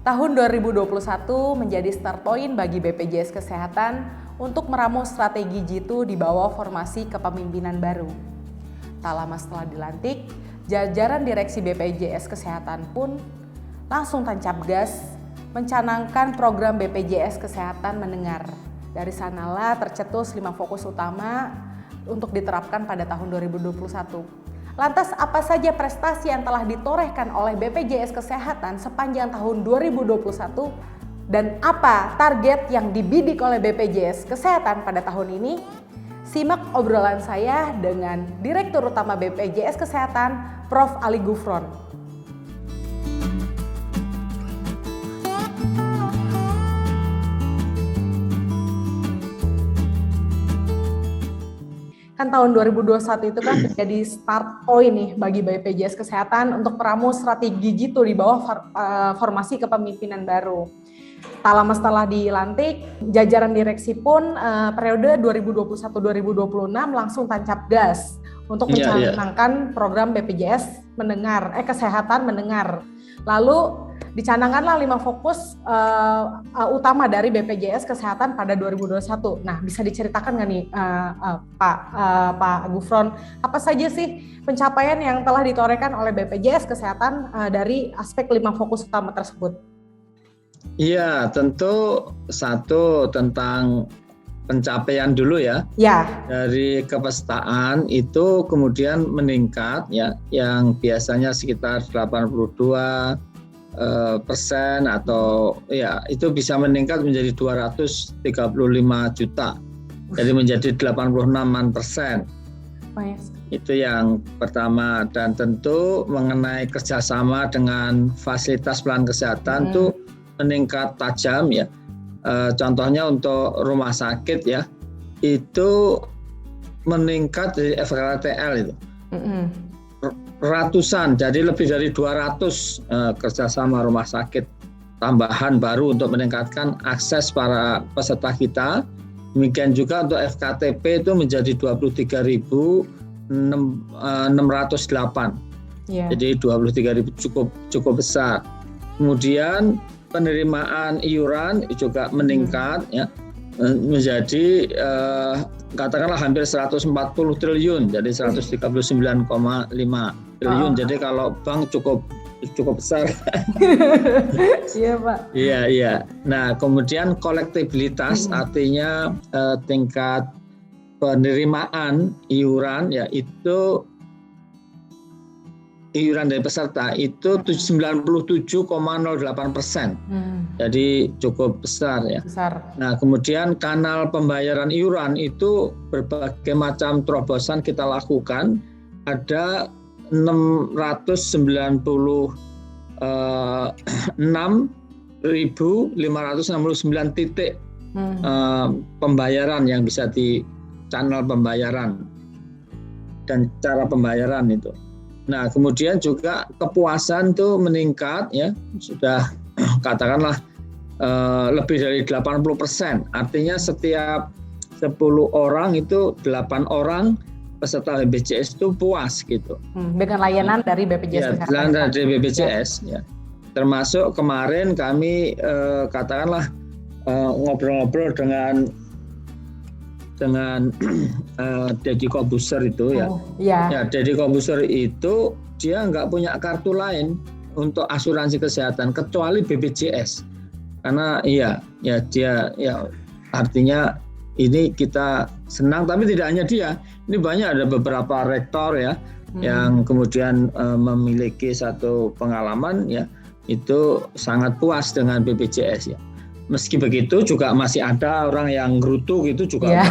Tahun 2021 menjadi start point bagi BPJS Kesehatan untuk meramu strategi Jitu di bawah formasi kepemimpinan baru. Tak lama setelah dilantik, jajaran direksi BPJS Kesehatan pun langsung tancap gas mencanangkan program BPJS Kesehatan mendengar. Dari sanalah tercetus 5 fokus utama untuk diterapkan pada tahun 2021. Lantas apa saja prestasi yang telah ditorehkan oleh BPJS Kesehatan sepanjang tahun 2021 dan apa target yang dibidik oleh BPJS Kesehatan pada tahun ini? Simak obrolan saya dengan Direktur Utama BPJS Kesehatan, Prof. Ali Gufron. Kan tahun 2021 itu kan menjadi start point nih bagi BPJS Kesehatan untuk meramu strategi Jitu di bawah formasi kepemimpinan baru. Tak lama setelah dilantik, jajaran direksi pun periode 2021-2026 langsung tancap gas untuk mencanangkan program BPJS Kesehatan mendengar. Lalu dicanangkanlah 5 fokus utama dari BPJS Kesehatan pada 2021. Nah, bisa diceritakan nggak nih Pak Gufron, apa saja sih pencapaian yang telah ditorehkan oleh BPJS Kesehatan dari aspek 5 fokus utama tersebut? Iya, tentu satu tentang pencapaian dulu ya. Dari kepesertaan itu kemudian meningkat ya, yang biasanya sekitar 82% atau ya itu bisa meningkat menjadi 235 juta, jadi menjadi 86%. Itu yang pertama. Dan tentu mengenai kerjasama dengan fasilitas pelayanan kesehatan itu meningkat tajam ya. Contohnya untuk rumah sakit ya, itu meningkat dari FKTL itu. Ratusan, jadi lebih dari 200 kerjasama rumah sakit tambahan baru untuk meningkatkan akses para peserta kita. Demikian juga untuk FKTP itu menjadi 23.608. Jadi 23.000 cukup besar. Kemudian penerimaan iuran juga meningkat ya, menjadi katakanlah hampir 140 triliun, jadi 139,5 triliun. Jadi kalau bank cukup besar. Iya Pak. Iya. Nah kemudian kolektibilitas artinya tingkat penerimaan iuran ya, itu iuran dari peserta itu 97,08%. Jadi cukup besar ya. Nah kemudian kanal pembayaran iuran itu berbagai macam terobosan kita lakukan. Ada 666.569 titik pembayaran yang bisa di channel pembayaran dan cara pembayaran itu. Nah, kemudian juga kepuasan itu meningkat ya, sudah katakanlah lebih dari 80%. Artinya setiap 10 orang itu 8 orang peserta BPJS itu puas gitu. Dengan layanan dari BPJS Kesehatan. Layanan dari BPJS ya. Termasuk kemarin kami katakanlah ngobrol-ngobrol dengan Deddy Kobuser itu ya. Ya, Deddy Kobuser itu dia nggak punya kartu lain untuk asuransi kesehatan kecuali BPJS. Karena dia artinya ini kita senang, tapi tidak hanya dia. Ini banyak, ada beberapa rektor ya yang kemudian memiliki satu pengalaman ya, itu sangat puas dengan BPJS ya. Meski begitu juga masih ada orang yang gerutu gitu juga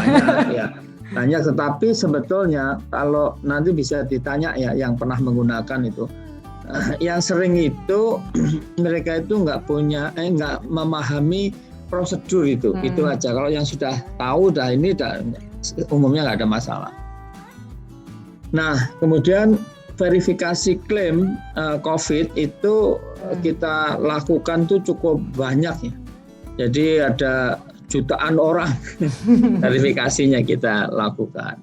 banyak, tetapi sebetulnya kalau nanti bisa ditanya ya yang pernah menggunakan itu, yang sering itu mereka itu nggak memahami prosedur itu aja. Kalau yang sudah tahu umumnya nggak ada masalah. Nah kemudian verifikasi klaim COVID itu kita lakukan tuh cukup banyak ya. Jadi ada jutaan orang verifikasinya kita lakukan.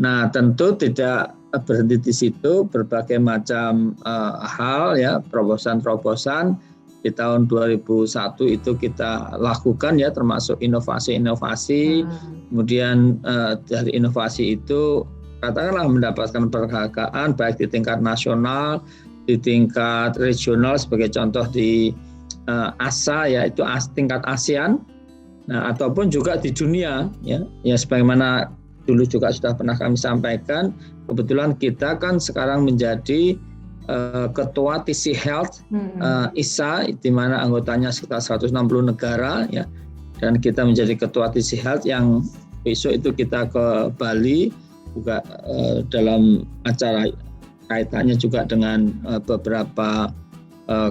Nah tentu tidak berhenti di situ, berbagai macam hal ya, terobosan-terobosan di tahun 2001 itu kita lakukan ya, termasuk inovasi-inovasi. Kemudian dari inovasi itu katakanlah mendapatkan penghargaan baik di tingkat nasional, di tingkat regional, sebagai contoh di ASA yaitu tingkat ASEAN, nah ataupun juga di dunia ya sebagaimana dulu juga sudah pernah kami sampaikan, kebetulan kita kan sekarang menjadi ketua TC Health ISA, di mana anggotanya sekitar 160 negara ya, dan kita menjadi ketua TC Health yang besok itu kita ke Bali juga dalam acara kaitannya juga dengan beberapa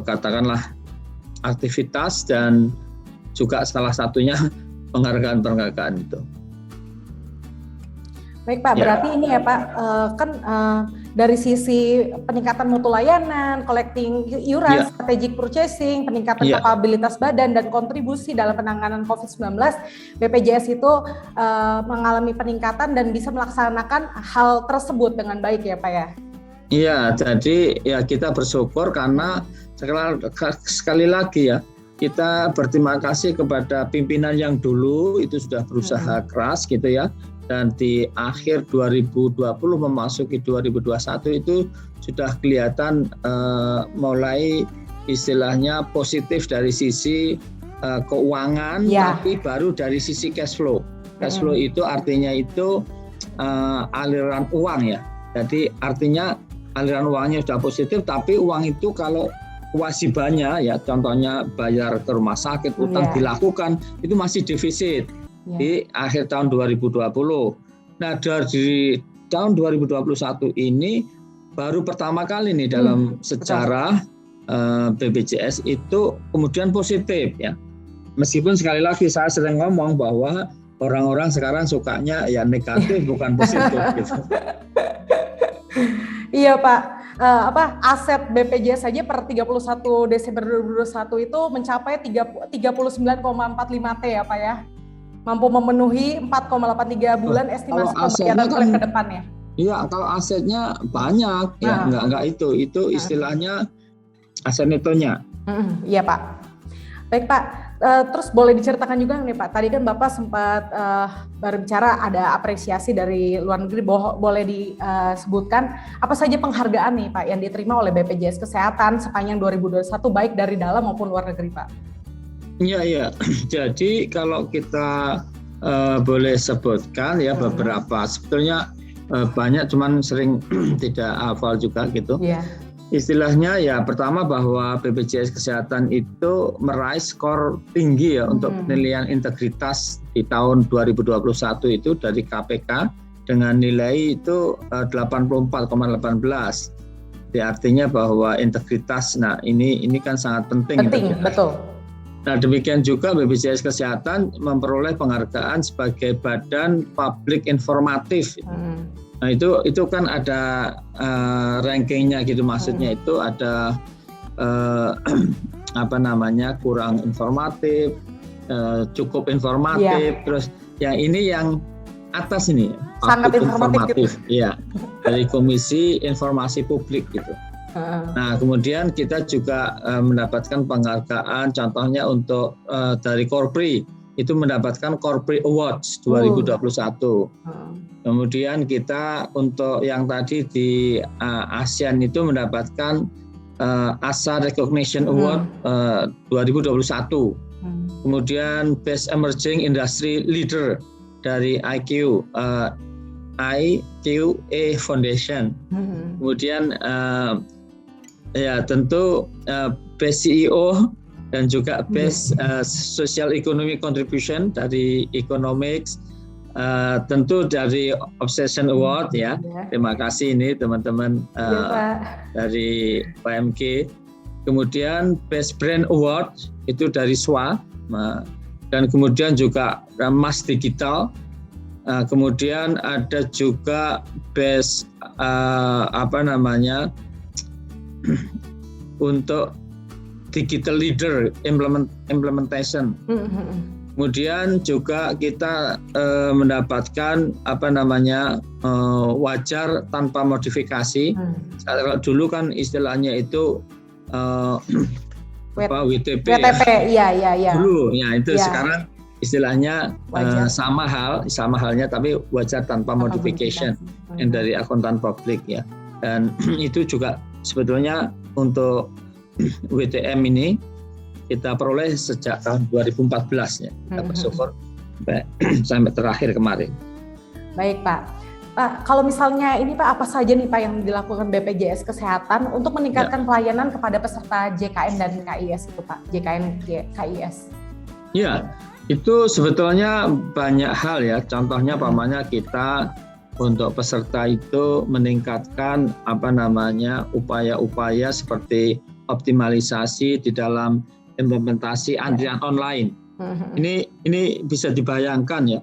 katakanlah aktivitas dan juga salah satunya penghargaan itu. Baik Pak, berarti ini ya Pak, kan dari sisi peningkatan mutu layanan, collecting iuran, strategic purchasing, peningkatan kapabilitas badan dan kontribusi dalam penanganan COVID-19, BPJS itu mengalami peningkatan dan bisa melaksanakan hal tersebut dengan baik ya Pak ya? Iya, jadi ya kita bersyukur karena sekali lagi ya, kita berterima kasih kepada pimpinan yang dulu itu sudah berusaha keras gitu ya. Dan di akhir 2020 memasuki 2021 itu sudah kelihatan mulai istilahnya positif dari sisi keuangan, tapi baru dari sisi cash flow. Cash flow itu artinya itu aliran uang ya. Jadi artinya aliran uangnya sudah positif, tapi uang itu kalau kewajibannya ya, contohnya bayar ke rumah sakit, utang dilakukan, itu masih defisit di akhir tahun 2020. Nah dari tahun 2021 ini baru pertama kali nih dalam sejarah BPJS itu kemudian positif ya. Meskipun sekali lagi saya sering ngomong bahwa orang-orang sekarang sukanya ya negatif bukan positif gitu. Iya Pak, aset BPJS saja per 31 Desember 2021 itu mencapai 39,45 T ya Pak ya. Mampu memenuhi 4,83 bulan estimasi pembayaran klaim ke depannya. Iya, kalau asetnya banyak ya, enggak itu istilahnya aset netonya. Iya Pak. Baik Pak, terus boleh diceritakan juga nih Pak, tadi kan Bapak sempat berbicara ada apresiasi dari luar negeri, boleh disebutkan apa saja penghargaan nih Pak yang diterima oleh BPJS Kesehatan sepanjang 2021 baik dari dalam maupun luar negeri Pak? Iya. Jadi kalau kita boleh sebutkan ya beberapa, sebetulnya banyak cuman sering tidak hafal juga gitu. Istilahnya ya pertama bahwa BPJS Kesehatan itu meraih skor tinggi ya untuk penilaian integritas di tahun 2021 itu dari KPK dengan nilai itu 84,18. Artinya bahwa integritas, nah ini kan sangat penting. Penting, betul. Nah demikian juga BPJS Kesehatan memperoleh penghargaan sebagai badan publik informatif. Nah itu kan ada rankingnya gitu, maksudnya itu ada kurang informatif, cukup informatif, terus yang ini yang atas ini sangat informatif. Iya, dari Komisi Informasi Publik gitu. Nah kemudian kita juga mendapatkan penghargaan, contohnya untuk dari Korpri itu mendapatkan Korpri Awards 2021. Kemudian kita untuk yang tadi di ASEAN itu mendapatkan ASA Recognition Award 2021. Kemudian Best Emerging Industry Leader dari IQA Foundation. Kemudian ya tentu Best CEO dan juga Best Social Economic Contribution dari Economics, tentu dari Obsession Award ya. Terima kasih ini teman-teman dari PMG. Kemudian Best Brand Award itu dari SWA, dan kemudian juga Mas Digital. Kemudian ada juga Best untuk Digital Leader Implementation. Kemudian juga kita mendapatkan wajar tanpa modifikasi. Kalau dulu kan istilahnya itu WTP WTP, ya. iya. Dulu, ya itu Ya. sekarang istilahnya Wajar. sama halnya tapi wajar tanpa modification yang dari akuntan publik ya. Dan itu juga sebetulnya untuk WTM ini kita peroleh sejak tahun 2014 ya. Kita bersyukur sampai terakhir kemarin. Baik Pak. Pak, kalau misalnya ini Pak, apa saja nih Pak yang dilakukan BPJS Kesehatan untuk meningkatkan pelayanan kepada peserta JKN dan KIS itu Pak? JKN KIS. Ya, itu sebetulnya banyak hal ya. Contohnya pamannya kita untuk peserta itu meningkatkan upaya-upaya seperti optimalisasi di dalam implementasi antrian online. Ini bisa dibayangkan ya.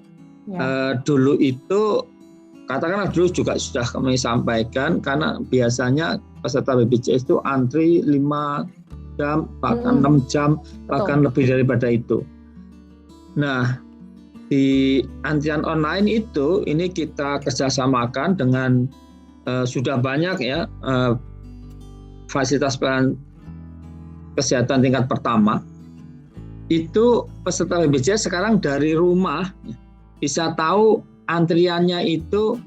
Dulu itu katakanlah dulu juga sudah kami sampaikan karena biasanya peserta BPJS itu antri 5 jam bahkan 6 jam bahkan lebih daripada itu. Nah, di antrian online itu ini kita kerjasamakan dengan sudah banyak ya fasilitas pelayanan kesehatan tingkat pertama. Itu peserta BPJS sekarang dari rumah bisa tahu antriannya itu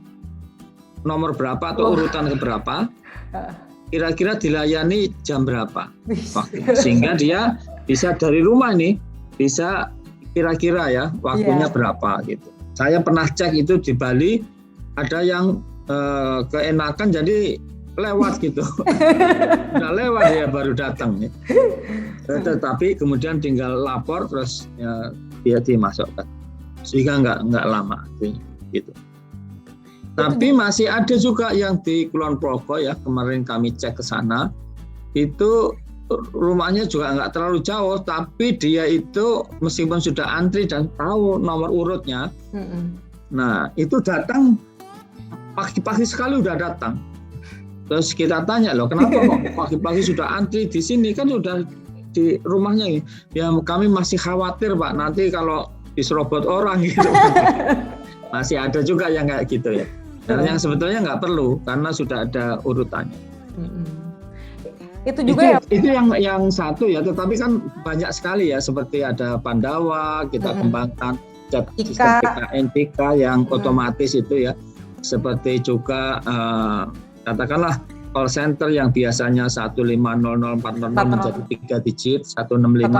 nomor berapa atau urutan keberapa, kira-kira dilayani jam berapa, sehingga dia bisa dari rumah nih bisa kira-kira ya waktunya berapa gitu. Saya pernah cek itu di Bali ada yang keenakan jadi lewat gitu, udah lewat ya baru datang. Ya. Tetapi kemudian tinggal lapor terus ya, dia dimasukkan, sehingga nggak lama gitu. Tapi masih ada juga yang di Kulon Progo ya, kemarin kami cek ke sana itu. Rumahnya juga nggak terlalu jauh, tapi dia itu meskipun sudah antri dan tahu nomor urutnya, nah itu datang pagi-pagi sekali udah datang. Terus kita tanya loh, kenapa kok pagi-pagi sudah antri di sini kan sudah di rumahnya? Ya kami masih khawatir Pak, nanti kalau diserobot orang gitu. Masih ada juga yang kayak gitu ya. Dan yang sebetulnya nggak perlu karena sudah ada urutannya. Itu juga itu yang satu ya, tetapi kan banyak sekali ya, seperti ada Pandawa kita kembangkan sistem PKN yang otomatis itu ya, seperti juga katakanlah call center yang biasanya 150040 menjadi 3 digit 165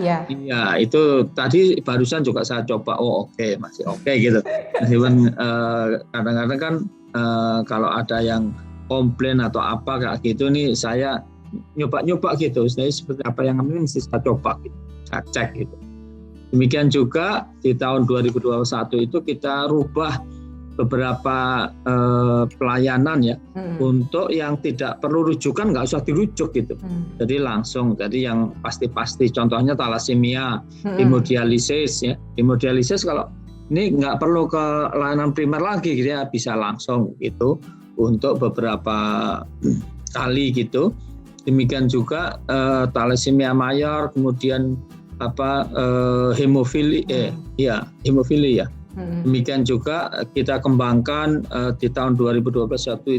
ya. Iya, itu tadi barusan juga saya coba, masih oke gitu. Meskipun kadang-kadang kan kalau ada yang komplain atau apa kayak gitu nih, saya nyoba gitu, saya seperti apa yang kami mesti saya coba gitu, saya cek gitu. Demikian juga di tahun 2021 itu kita rubah beberapa pelayanan ya, untuk yang tidak perlu rujukan nggak usah dirujuk gitu, jadi langsung, jadi yang pasti contohnya talasemia, hemodialisis ya, hemodialisis kalau ini nggak perlu ke layanan primer lagi gitu ya, bisa langsung gitu untuk beberapa kali gitu. Demikian juga talasemia mayor, kemudian hemofili ya. Demikian juga kita kembangkan di tahun 2021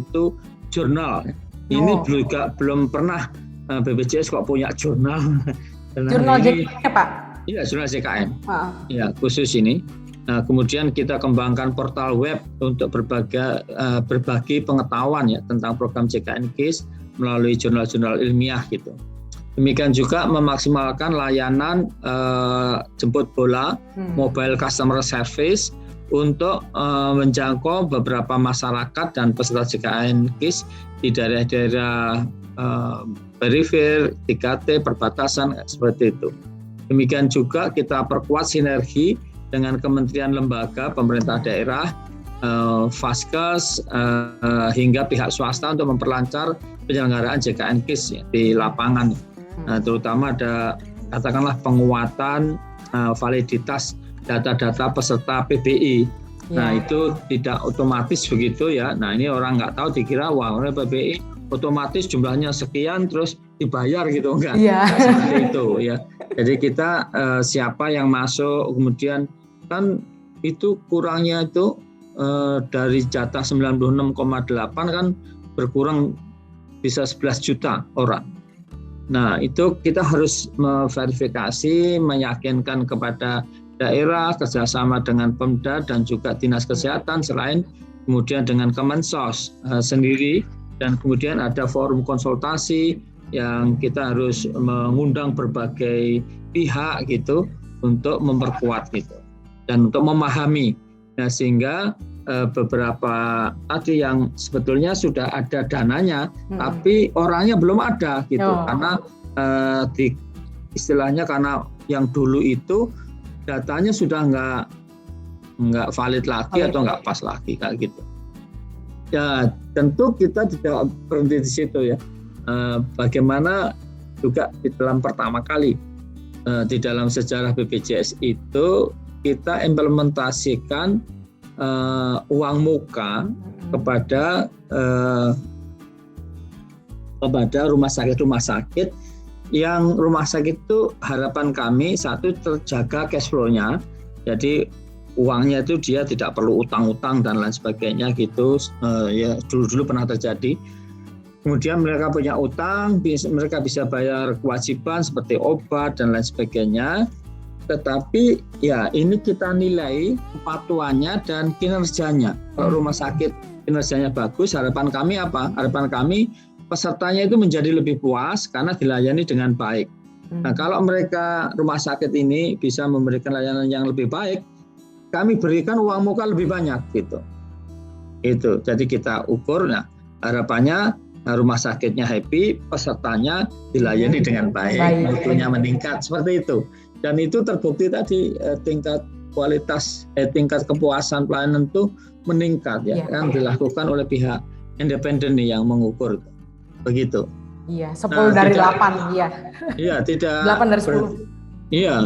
itu jurnal. Ini juga belum pernah BPJS kok punya jurnal. Jurnal JKN Pak? Iya, jurnal JKN. Ya, khusus ini. Nah, kemudian kita kembangkan portal web untuk berbagi pengetahuan ya tentang program JKN KIS melalui jurnal-jurnal ilmiah gitu. Demikian juga memaksimalkan layanan jemput bola, mobile customer service untuk menjangkau beberapa masyarakat dan peserta JKN KIS di daerah-daerah perifer, 3T, perbatasan seperti itu. Demikian juga kita perkuat sinergi dengan kementerian lembaga pemerintah daerah, Vaskes hingga pihak swasta untuk memperlancar penyelenggaraan JKN KIS ya, di lapangan. Nah, terutama ada katakanlah penguatan validitas data-data peserta PBI. Nah, itu tidak otomatis begitu ya. Nah, ini orang nggak tahu, dikira oleh PBI otomatis jumlahnya sekian terus dibayar gitu, enggak. Seperti itu ya. Jadi kita siapa yang masuk, kemudian kan itu kurangnya itu dari jatah 96,8 kan berkurang bisa 11 juta orang. Nah, itu kita harus memverifikasi, meyakinkan kepada daerah, kerjasama dengan Pemda dan juga Dinas Kesehatan, selain kemudian dengan Kemensos sendiri, dan kemudian ada forum konsultasi yang kita harus mengundang berbagai pihak gitu untuk memperkuat gitu dan untuk memahami. Nah, sehingga beberapa tadi yang sebetulnya sudah ada dananya, tapi orangnya belum ada gitu, karena istilahnya karena yang dulu itu datanya sudah nggak valid lagi atau nggak pas lagi kayak gitu. Ya tentu kita tidak berhenti di situ ya. Bagaimana juga di dalam pertama kali di dalam sejarah BPJS itu kita implementasikan uang muka kepada rumah sakit yang rumah sakit itu harapan kami satu terjaga cash flow-nya, jadi uangnya itu dia tidak perlu utang-utang dan lain sebagainya gitu, ya dulu pernah terjadi. Kemudian mereka punya utang, mereka bisa bayar kewajiban seperti obat dan lain sebagainya. Tetapi ya ini kita nilai kepatuhannya dan kinerjanya. Kalau rumah sakit kinerjanya bagus, harapan kami apa? Harapan kami pesertanya itu menjadi lebih puas karena dilayani dengan baik. Nah, kalau mereka rumah sakit ini bisa memberikan layanan yang lebih baik, kami berikan uang muka lebih banyak gitu. Itu. Jadi kita ukur. Nah, harapannya rumah sakitnya happy, pesertanya dilayani dengan baik, mutunya meningkat seperti itu. Dan itu terbukti tadi tingkat kualitas, tingkat kepuasan pelayanan itu meningkat ya, kan dilakukan oleh pihak independen nih yang mengukur, begitu. Iya, 10 dari 8, iya. Iya, tidak 8 dari 10. Iya,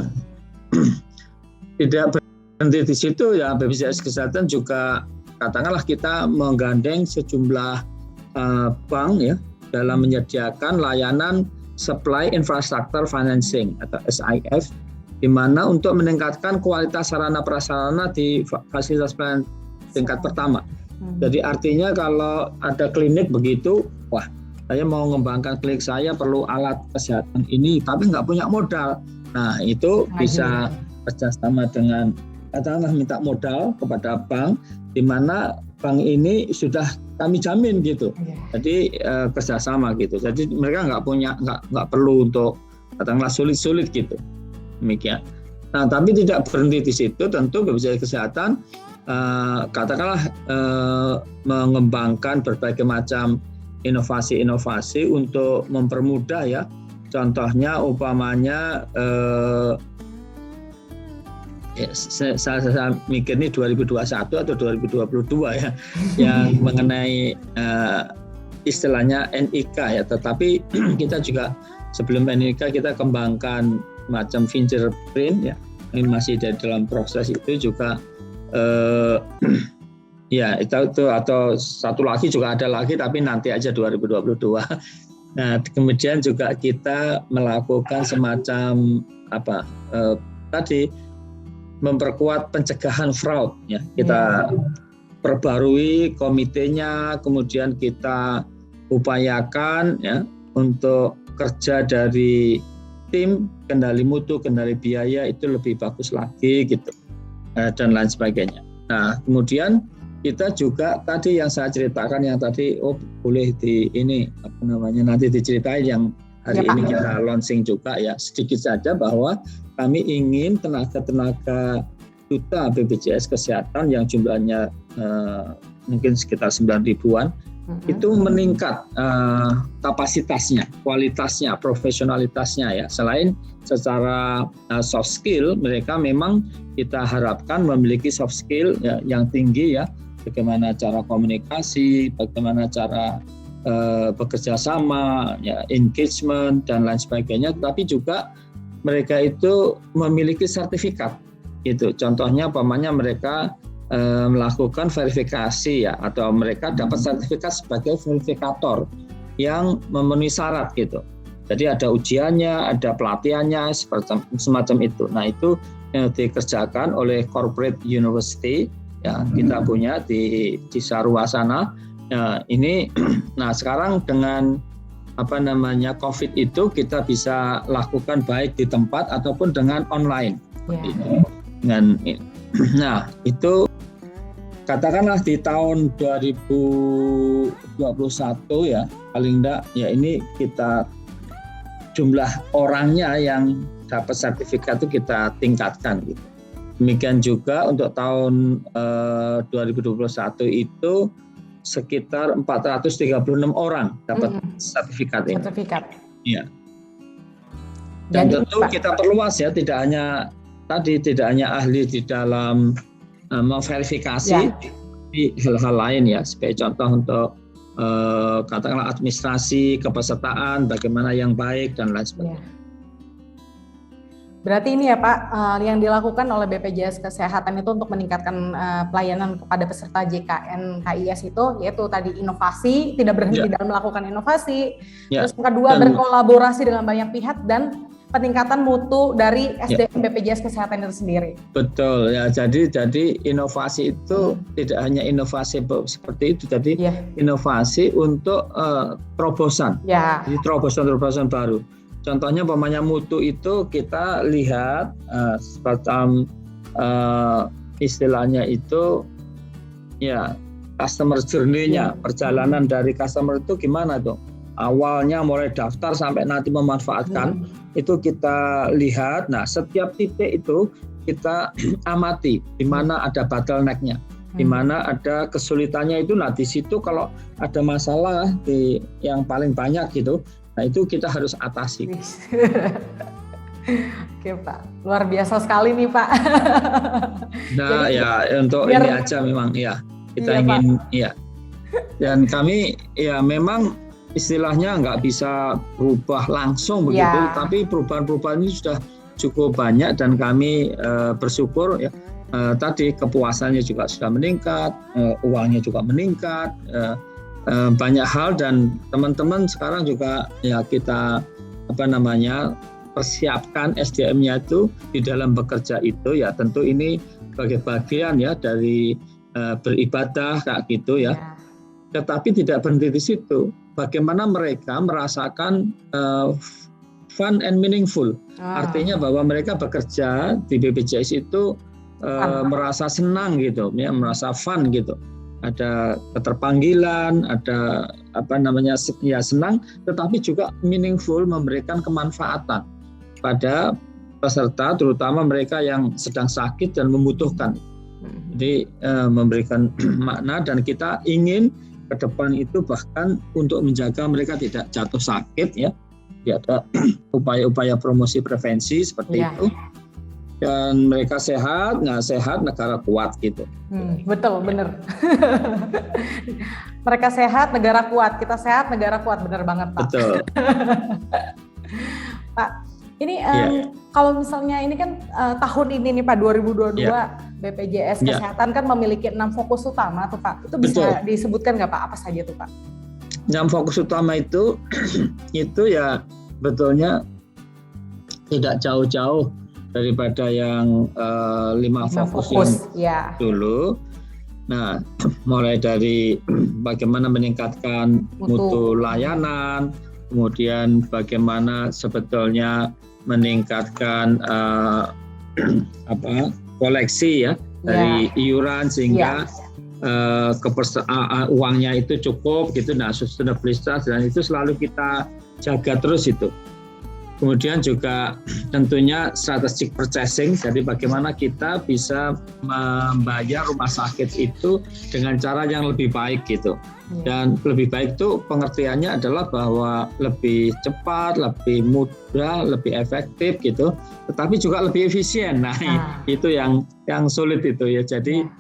tidak berhenti di situ ya. BPJS Kesehatan juga katakanlah kita menggandeng sejumlah bank ya dalam menyediakan layanan Supply Infrastructure Financing atau SIF, di mana untuk meningkatkan kualitas sarana prasarana di fasilitas pelayanan tingkat pertama. Jadi artinya kalau ada klinik begitu, wah saya mau mengembangkan klinik saya perlu alat kesehatan ini, tapi nggak punya modal. Nah itu bisa kerjasama dengan katakanlah minta modal kepada bank, di mana bank ini sudah kami jamin gitu. Jadi kerjasama gitu. Jadi mereka nggak perlu untuk katakanlah sulit-sulit gitu. Demikian. Nah, tapi tidak berhenti di situ. Tentu BPJS Kesehatan katakanlah mengembangkan berbagai macam inovasi-inovasi untuk mempermudah ya. Contohnya umpamanya saya mikir ini 2021 atau 2022 ya, yang mengenai istilahnya NIK ya. Tetapi kita juga sebelum NIK kita kembangkan macam fingerprint ya, ini masih dalam proses itu juga ya itu atau satu lagi juga ada lagi tapi nanti aja 2022. Nah kemudian juga kita melakukan semacam tadi memperkuat pencegahan fraud ya, kita perbarui komitenya, kemudian kita upayakan ya untuk kerja dari tim kendali mutu, kendali biaya itu lebih bagus lagi gitu, dan lain sebagainya. Nah kemudian kita juga tadi yang saya ceritakan yang tadi boleh di ini nanti diceritain yang hari ini kita launching juga ya, sedikit saja bahwa kami ingin tenaga duta BPJS Kesehatan yang jumlahnya mungkin sekitar 9.000-an itu meningkat kapasitasnya, kualitasnya, profesionalitasnya ya. Selain secara soft skill, mereka memang kita harapkan memiliki soft skill ya, yang tinggi ya, bagaimana cara komunikasi, bagaimana cara bekerja sama, ya, engagement dan lain sebagainya. Tapi juga mereka itu memiliki sertifikat. Gitu. Contohnya, umpamanya mereka melakukan verifikasi ya, atau mereka dapat sertifikat sebagai verifikator yang memenuhi syarat gitu. Jadi ada ujiannya, ada pelatihannya, semacam itu. Nah itu yang dikerjakan oleh corporate university ya, kita punya di Sarwasana. Nah ini, nah sekarang dengan COVID itu kita bisa lakukan baik di tempat ataupun dengan online. Nah itu katakanlah di tahun 2021 ya paling enggak ya ini kita jumlah orangnya yang dapat sertifikat itu kita tingkatkan gitu. Demikian juga untuk tahun 2021 itu sekitar 436 orang dapat sertifikat ini. Iya. Dan jadi, tentu kita perluas ya, tidak hanya ahli di dalam memverifikasi di hal-hal lain ya. Sebagai contoh untuk katakanlah administrasi, kepesertaan, bagaimana yang baik dan lain sebagainya. Berarti ini ya Pak, yang dilakukan oleh BPJS Kesehatan itu untuk meningkatkan pelayanan kepada peserta JKN KIS itu, yaitu tadi inovasi, tidak berhenti dalam melakukan inovasi, terus yang kedua berkolaborasi dengan banyak pihak, dan peningkatan mutu dari SDM BPJS Kesehatan itu sendiri. Betul ya, jadi inovasi itu tidak hanya inovasi seperti itu, jadi inovasi untuk terobosan, jadi terobosan baru. Contohnya umpamanya mutu itu kita lihat semacam istilahnya itu ya customer journey-nya, perjalanan dari customer itu gimana tuh? Awalnya mulai daftar sampai nanti memanfaatkan itu kita lihat. Nah, setiap titik itu kita amati di mana ada bottleneck-nya, di mana ada kesulitannya itu. Nah, di situ kalau ada masalah yang paling banyak gitu, nah itu kita harus atasi. Oke Pak, luar biasa sekali nih Pak. Nah ya untuk ini aja memang ya kita ingin Pak. Ya. Dan kami ya memang istilahnya nggak bisa berubah langsung begitu, tapi perubahan-perubahan ini sudah cukup banyak dan kami bersyukur ya tadi kepuasannya juga sudah meningkat, uangnya juga meningkat. Banyak hal dan teman-teman sekarang juga ya kita persiapkan SDM-nya itu di dalam bekerja itu ya tentu ini sebagai bagian ya dari beribadah kayak gitu ya. Tetapi tidak berhenti di situ. Bagaimana mereka merasakan fun and meaningful. Artinya bahwa mereka bekerja di BPJS itu merasa senang gitu ya, merasa fun gitu. Ada keterpanggilan, ada ya senang, tetapi juga meaningful, memberikan kemanfaatan pada peserta, terutama mereka yang sedang sakit dan membutuhkan. Jadi memberikan makna dan kita ingin ke depan itu bahkan untuk menjaga mereka tidak jatuh sakit ya. Ada upaya-upaya promosi prevensi seperti itu. Dan mereka sehat, nggak sehat negara kuat gitu. Betul, bener. Mereka sehat, negara kuat. Kita sehat, negara kuat. Bener banget Pak. Betul. Pak, ini kalau misalnya ini kan tahun ini nih Pak 2022 BPJS Kesehatan kan memiliki 6 fokus utama tuh Pak. Itu bisa disebutkan nggak Pak apa saja tuh Pak? 6 fokus utama itu ya betulnya tidak jauh-jauh daripada yang 5 fokus yang dulu. Nah, mulai dari bagaimana meningkatkan mutu layanan, kemudian bagaimana sebetulnya meningkatkan koleksi ya dari iuran sehingga uangnya itu cukup gitu. Nah, sustainabilitas dan itu selalu kita jaga terus itu. Kemudian juga tentunya strategic purchasing, jadi bagaimana kita bisa membayar rumah sakit itu dengan cara yang lebih baik gitu. Dan lebih baik itu pengertiannya adalah bahwa lebih cepat, lebih mudah, lebih efektif gitu, tetapi juga lebih efisien. Nah, itu yang sulit itu ya. Jadi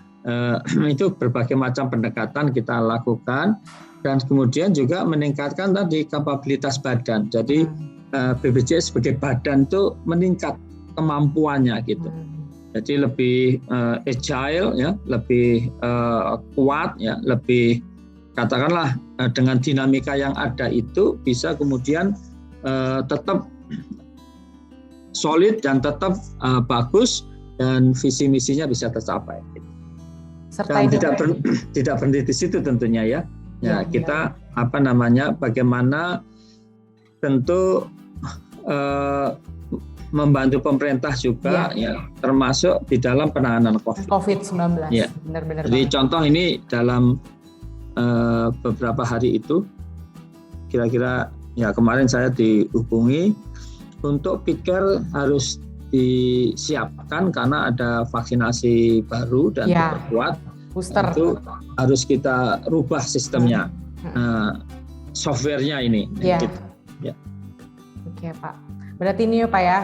itu berbagai macam pendekatan kita lakukan dan kemudian juga meningkatkan tadi kapabilitas badan. Jadi BPJS sebagai badan itu meningkat kemampuannya gitu. Jadi lebih agile ya, lebih kuat ya, lebih katakanlah dengan dinamika yang ada itu bisa kemudian tetap solid dan tetap bagus dan visi misinya bisa tercapai. Dan tidak berhenti di situ tentunya ya. Ya kita bagaimana tentu membantu pemerintah juga ya, termasuk di dalam penanganan COVID-19. Ya. Benar-benar. Jadi contoh ini dalam beberapa hari itu, kira-kira ya kemarin saya dihubungi untuk pikir harus disiapkan karena ada vaksinasi baru dan diperkuat. Booster. Itu harus kita rubah sistemnya, softwarenya ini. Iya. Gitu. Ya. Oke Pak. Berarti ini Pak ya,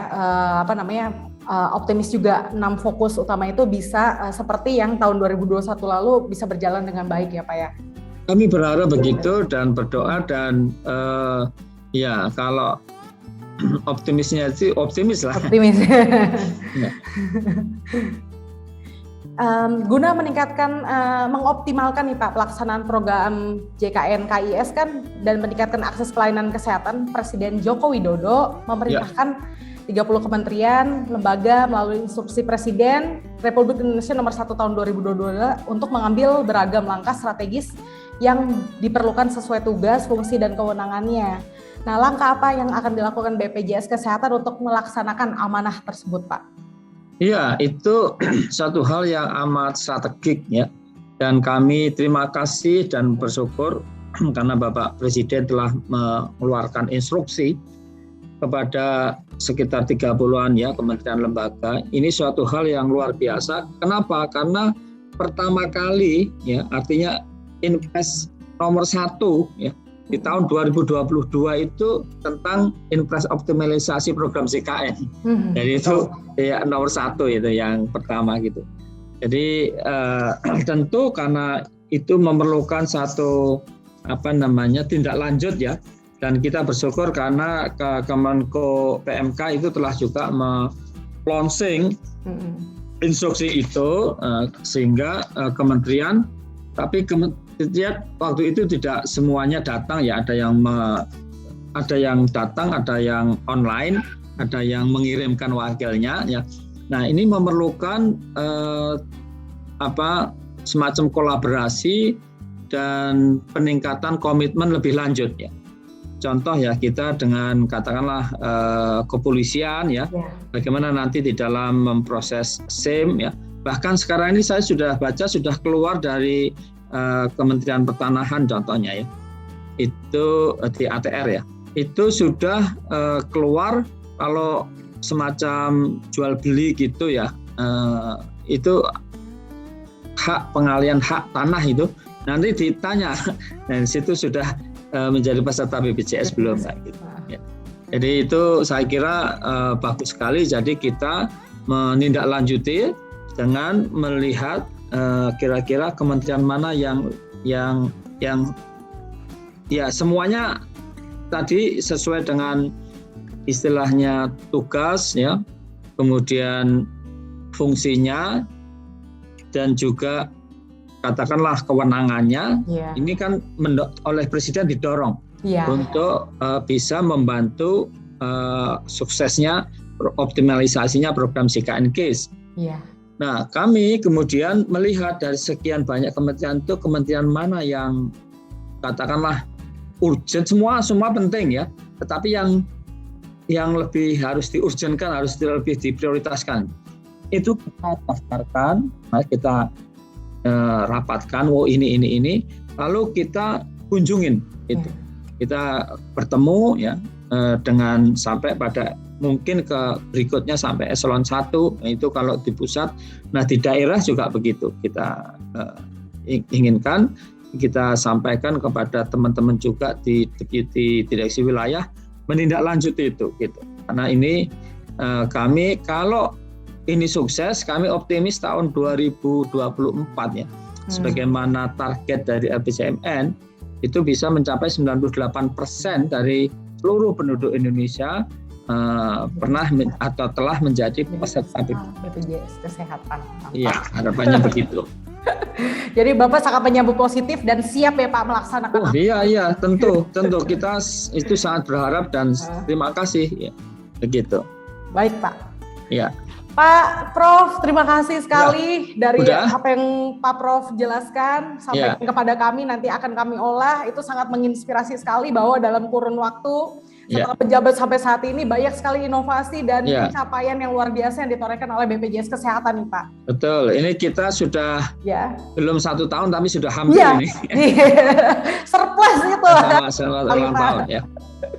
optimis juga 6 fokus utama itu bisa seperti yang tahun 2021 lalu bisa berjalan dengan baik ya Pak ya. Kami berharap begitu dan berdoa dan ya kalau optimisnya sih optimis lah. Optimis. Ya. Guna meningkatkan, mengoptimalkan nih Pak pelaksanaan program JKN KIS kan dan meningkatkan akses pelayanan kesehatan, Presiden Joko Widodo memerintahkan 30 kementerian, lembaga melalui instruksi Presiden Republik Indonesia nomor 1 tahun 2022 untuk mengambil beragam langkah strategis yang diperlukan sesuai tugas, fungsi dan kewenangannya. Nah, langkah apa yang akan dilakukan BPJS Kesehatan untuk melaksanakan amanah tersebut, Pak? Iya, itu satu hal yang amat strategik ya. Dan kami terima kasih dan bersyukur karena Bapak Presiden telah mengeluarkan instruksi kepada sekitar 30-an ya kementerian lembaga. Ini suatu hal yang luar biasa. Kenapa? Karena pertama kali ya, artinya Inpres nomor 1 ya di tahun 2022 itu tentang Inpres optimalisasi program JKN. Jadi itu ya nomor 1 itu yang pertama gitu. Jadi tentu karena itu memerlukan satu tindak lanjut ya, dan kita bersyukur karena Kemenko PMK itu telah juga launching instruksi itu sehingga kementerian, tapi kemudian waktu itu tidak semuanya datang ya, ada yang datang, ada yang online, ada yang mengirimkan wakilnya ya. Nah, ini memerlukan semacam kolaborasi dan peningkatan komitmen lebih lanjut ya. Contoh ya, kita dengan katakanlah kepolisian ya, bagaimana nanti di dalam memproses SIM ya. Bahkan sekarang ini saya sudah baca sudah keluar dari Kementerian Pertanahan contohnya ya, itu di ATR ya, itu sudah keluar kalau semacam jual beli gitu ya, itu hak pengalihan hak tanah itu nanti ditanya, dan situ sudah menjadi peserta BPJS belum gitu. Ya. Jadi itu saya kira bagus sekali. Jadi kita menindaklanjuti dengan melihat kira-kira kementerian mana yang ya semuanya tadi sesuai dengan istilahnya tugas ya, kemudian fungsinya dan juga katakanlah kewenangannya. Ini kan oleh Presiden didorong untuk bisa membantu suksesnya optimalisasinya program JKN KIS. Nah, kami kemudian melihat dari sekian banyak kementerian itu kementerian mana yang katakanlah urgent, semua penting ya, tetapi yang lebih harus diurgenkan, harus lebih diprioritaskan. Itu kita daftarkan, kita rapatkan, ini, lalu kita kunjungin itu. Kita bertemu ya dengan sampai pada mungkin ke berikutnya sampai eselon 1 itu kalau di pusat. Nah, di daerah juga begitu, kita inginkan kita sampaikan kepada teman-teman juga di Deputi Direksi Wilayah menindaklanjuti itu gitu. Karena ini kami kalau ini sukses, kami optimis tahun 2024 ya. Sebagaimana target dari RPJMN itu bisa mencapai 98% dari seluruh penduduk Indonesia pernah atau telah menjadi peserta BPJS Kesehatan. Iya, harapannya begitu. Jadi Bapak sangat menyambut positif dan siap ya Pak melaksanakan. Oh iya, tentu kita itu sangat berharap dan terima kasih ya, begitu. Baik Pak. Ya. Pak Prof, terima kasih sekali dari apa yang Pak Prof jelaskan sampai kepada kami, nanti akan kami olah. Itu sangat menginspirasi sekali bahwa dalam kurun waktu setelah penjabat sampai saat ini banyak sekali inovasi dan Ya. pencapaian yang luar biasa yang ditorehkan oleh BPJS Kesehatan nih Pak. Betul, ini kita sudah Ya. belum 1 tahun tapi sudah hampir Iya. ini. Surplus itu. Selamat ulang tahun ya.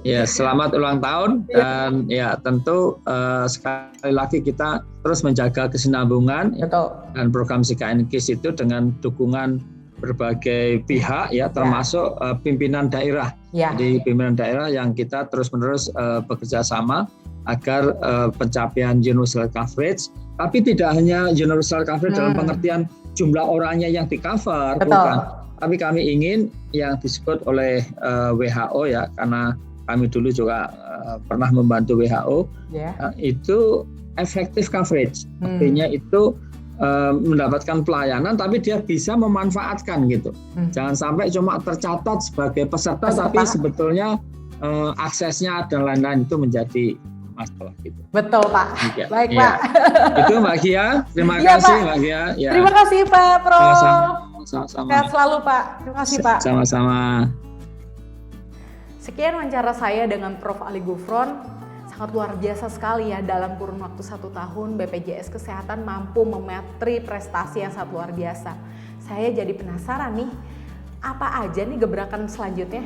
Ya, selamat ulang tahun dan ya tentu sekali lagi kita terus menjaga kesinambungan Betul. dan program CKN KIS itu dengan dukungan berbagai pihak ya termasuk pimpinan daerah. Ya. Jadi pimpinan daerah yang kita terus-menerus bekerja sama agar pencapaian universal coverage, tapi tidak hanya universal coverage dalam pengertian jumlah orangnya yang di cover, bukan. Tapi kami ingin yang disebut oleh WHO ya, karena kami dulu juga pernah membantu WHO, itu effective coverage. Artinya itu mendapatkan pelayanan tapi dia bisa memanfaatkan gitu. Jangan sampai cuma tercatat sebagai peserta tapi sebetulnya aksesnya dan lain-lain itu menjadi masalah gitu. Betul Pak. Ya, Baik ya. Pak. Itu Mbak Gia. Terima Iya, kasih Pak. Mbak Gia. Ya. Terima kasih Pak Prof. Sama-sama. Sehat selalu Pak. Terima kasih Pak. Sama-sama. Sekian wawancara saya dengan Prof. Ali Gufron. Sangat luar biasa sekali ya, dalam kurun waktu 1 tahun BPJS Kesehatan mampu memetri prestasi yang sangat luar biasa. Saya jadi penasaran nih, apa aja nih gebrakan selanjutnya?